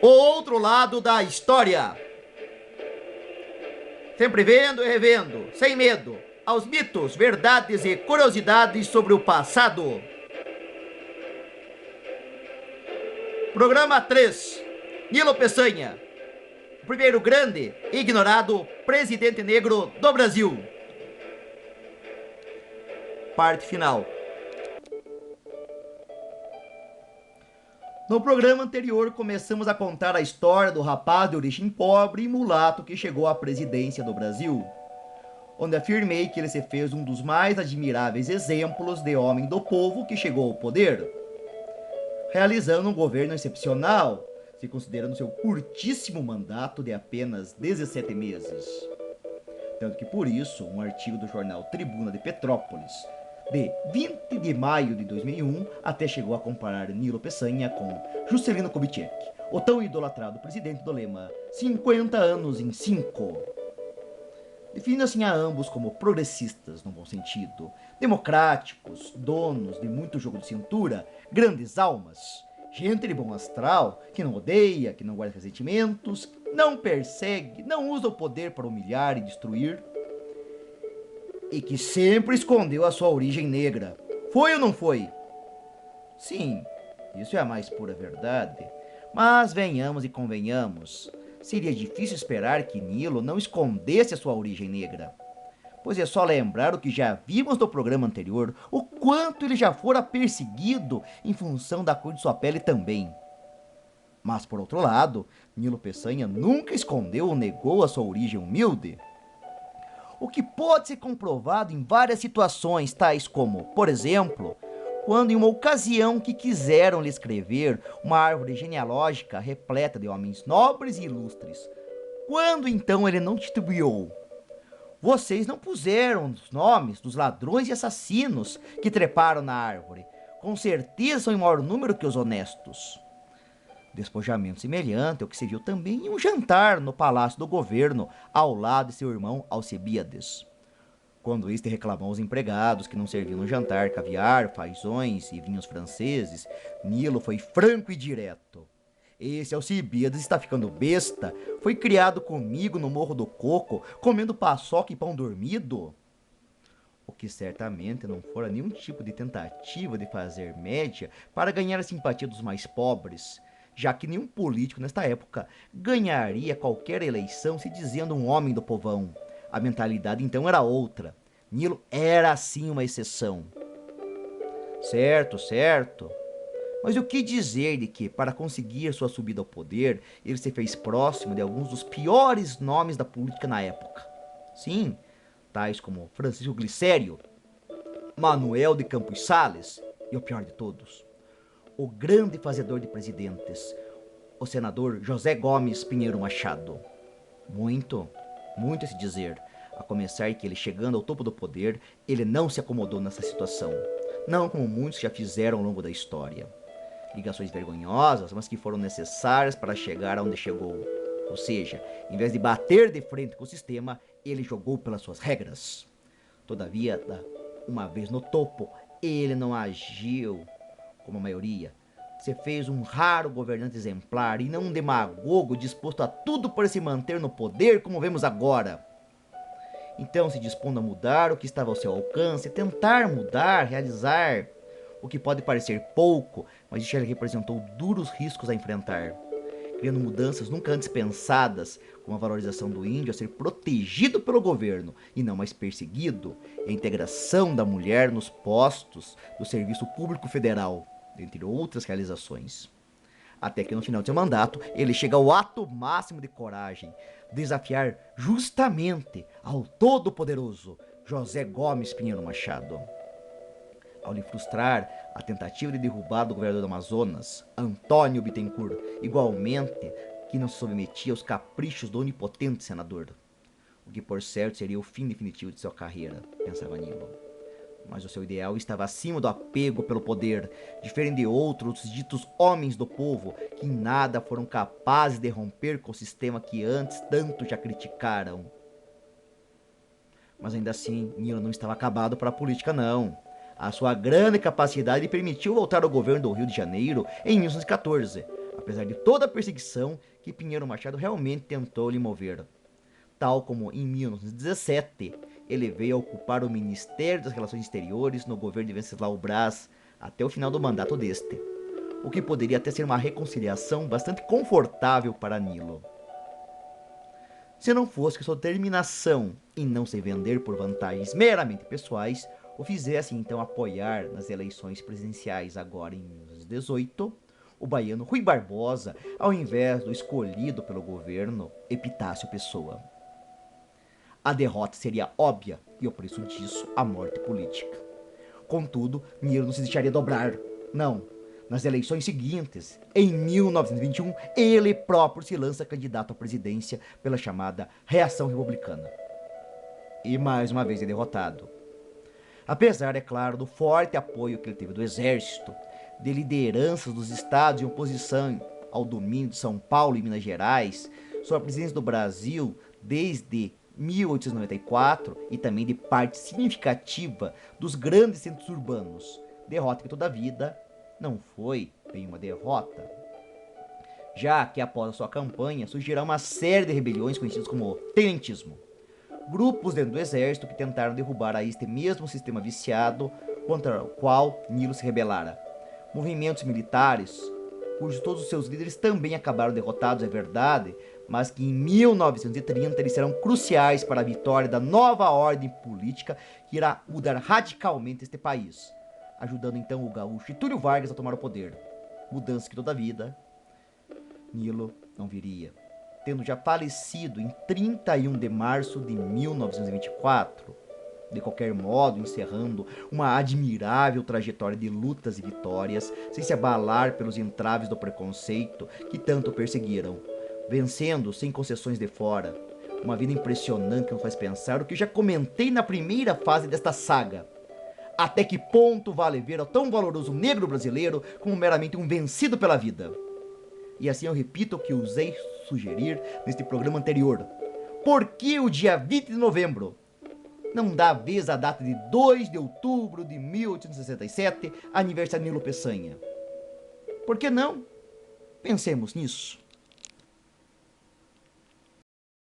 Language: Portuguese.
O outro lado da história. Sempre vendo e revendo, sem medo, aos mitos, verdades e curiosidades sobre o passado. Programa 3. Nilo Peçanha, o primeiro grande e ignorado presidente negro do Brasil. Parte final. No programa anterior, começamos a contar a história do rapaz de origem pobre e mulato que chegou à presidência do Brasil, onde afirmei que ele se fez um dos mais admiráveis exemplos de homem do povo que chegou ao poder, realizando um governo excepcional, se considerando seu curtíssimo mandato de apenas 17 meses. Tanto que por isso, um artigo do jornal Tribuna de Petrópolis, de 20 de maio de 2001, até chegou a comparar Nilo Peçanha com Juscelino Kubitschek, o tão idolatrado presidente do lema 50 anos em 5. Definindo assim a ambos como progressistas no bom sentido, democráticos, donos de muito jogo de cintura, grandes almas, gente de bom astral, que não odeia, que não guarda ressentimentos, não persegue, não usa o poder para humilhar e destruir, e que sempre escondeu a sua origem negra. Foi ou não foi? Sim, isso é a mais pura verdade. Mas venhamos e convenhamos, seria difícil esperar que Nilo não escondesse a sua origem negra. Pois é só lembrar o que já vimos no programa anterior, o quanto ele já fora perseguido em função da cor de sua pele também. Mas por outro lado, Nilo Peçanha nunca escondeu ou negou a sua origem humilde. O que pode ser comprovado em várias situações, tais como, por exemplo, quando em uma ocasião que quiseram lhe escrever uma árvore genealógica repleta de homens nobres e ilustres, quando então ele não titubeou? Vocês não puseram os nomes dos ladrões e assassinos que treparam na árvore. Com certeza são em maior número que os honestos. Despojamento semelhante ao que se viu também em um jantar no palácio do governo, ao lado de seu irmão Alcebiades. Quando este reclamou aos empregados que não serviam no jantar caviar, fazões e vinhos franceses, Nilo foi franco e direto. Esse Alcebiades está ficando besta. Foi criado comigo no Morro do Coco, comendo paçoca e pão dormido. O que certamente não fora nenhum tipo de tentativa de fazer média para ganhar a simpatia dos mais pobres, já que nenhum político nesta época ganharia qualquer eleição se dizendo um homem do povão. A mentalidade então era outra. Nilo era sim uma exceção. Certo, certo. Mas o que dizer de que, para conseguir sua subida ao poder, ele se fez próximo de alguns dos piores nomes da política na época? Sim, tais como Francisco Glicério, Manuel de Campos Sales e o pior de todos, o grande fazedor de presidentes, o senador José Gomes Pinheiro Machado. Muito a se dizer, a começar que ele, chegando ao topo do poder, ele não se acomodou nessa situação, não como muitos já fizeram ao longo da história. Ligações vergonhosas, mas que foram necessárias para chegar aonde chegou. Ou seja, em vez de bater de frente com o sistema, ele jogou pelas suas regras. Todavia, uma vez no topo, ele não agiu como a maioria. Se fez um raro governante exemplar e não um demagogo disposto a tudo para se manter no poder, como vemos agora. Então, se dispondo a mudar o que estava ao seu alcance, tentar mudar, realizar o que pode parecer pouco, mas isso ele representou duros riscos a enfrentar, criando mudanças nunca antes pensadas, como a valorização do índio a ser protegido pelo governo e não mais perseguido, e a integração da mulher nos postos do Serviço Público Federal, dentre outras realizações. Até que no final de seu mandato, ele chega ao ato máximo de coragem, desafiar justamente ao todo-poderoso José Gomes Pinheiro Machado. Ao lhe frustrar a tentativa de derrubar do governador do Amazonas, Antônio Bittencourt, igualmente que não se submetia aos caprichos do onipotente senador. O que por certo seria o fim definitivo de sua carreira, pensava Nilo. Mas o seu ideal estava acima do apego pelo poder, diferente de outros ditos homens do povo, que em nada foram capazes de romper com o sistema que antes tanto já criticaram. Mas ainda assim, Nilo não estava acabado para a política, não. A sua grande capacidade permitiu voltar ao governo do Rio de Janeiro em 1914, apesar de toda a perseguição que Pinheiro Machado realmente tentou lhe mover. Tal como em 1917, ele veio a ocupar o Ministério das Relações Exteriores no governo de Venceslau Braz até o final do mandato deste, o que poderia até ser uma reconciliação bastante confortável para Nilo. Se não fosse que sua determinação em não se vender por vantagens meramente pessoais o fizesse então apoiar nas eleições presidenciais agora em 1918 o baiano Rui Barbosa, ao invés do escolhido pelo governo Epitácio Pessoa. A derrota seria óbvia e o preço disso a morte política. Contudo, Nilo não se deixaria dobrar. Não. Nas eleições seguintes, em 1921, ele próprio se lança candidato à presidência pela chamada Reação Republicana. E mais uma vez é derrotado. Apesar, é claro, do forte apoio que ele teve do exército, de lideranças dos estados em oposição ao domínio de São Paulo e Minas Gerais, sua presença do Brasil desde 1894 e também de parte significativa dos grandes centros urbanos, derrota que toda a vida não foi bem uma derrota, já que após a sua campanha surgirá uma série de rebeliões conhecidas como tenentismo, grupos dentro do exército que tentaram derrubar a este mesmo sistema viciado contra o qual Nilo se rebelara. Movimentos militares, cujos todos os seus líderes também acabaram derrotados, é verdade, mas que em 1930 eles serão cruciais para a vitória da nova ordem política que irá mudar radicalmente este país, ajudando então o gaúcho Getúlio Vargas a tomar o poder. Mudança que toda a vida Nilo não viria, tendo já falecido em 31 de março de 1924. De qualquer modo, encerrando uma admirável trajetória de lutas e vitórias, sem se abalar pelos entraves do preconceito que tanto o perseguiram, vencendo sem concessões de fora. Uma vida impressionante que nos faz pensar o que já comentei na primeira fase desta saga. Até que ponto vale ver ao tão valoroso negro brasileiro como meramente um vencido pela vida? E assim eu repito o que usei sugerir neste programa anterior. Por que o dia 20 de novembro não dá vez à data de 2 de outubro de 1867, aniversário de Nilo Peçanha? Por que não? Pensemos nisso.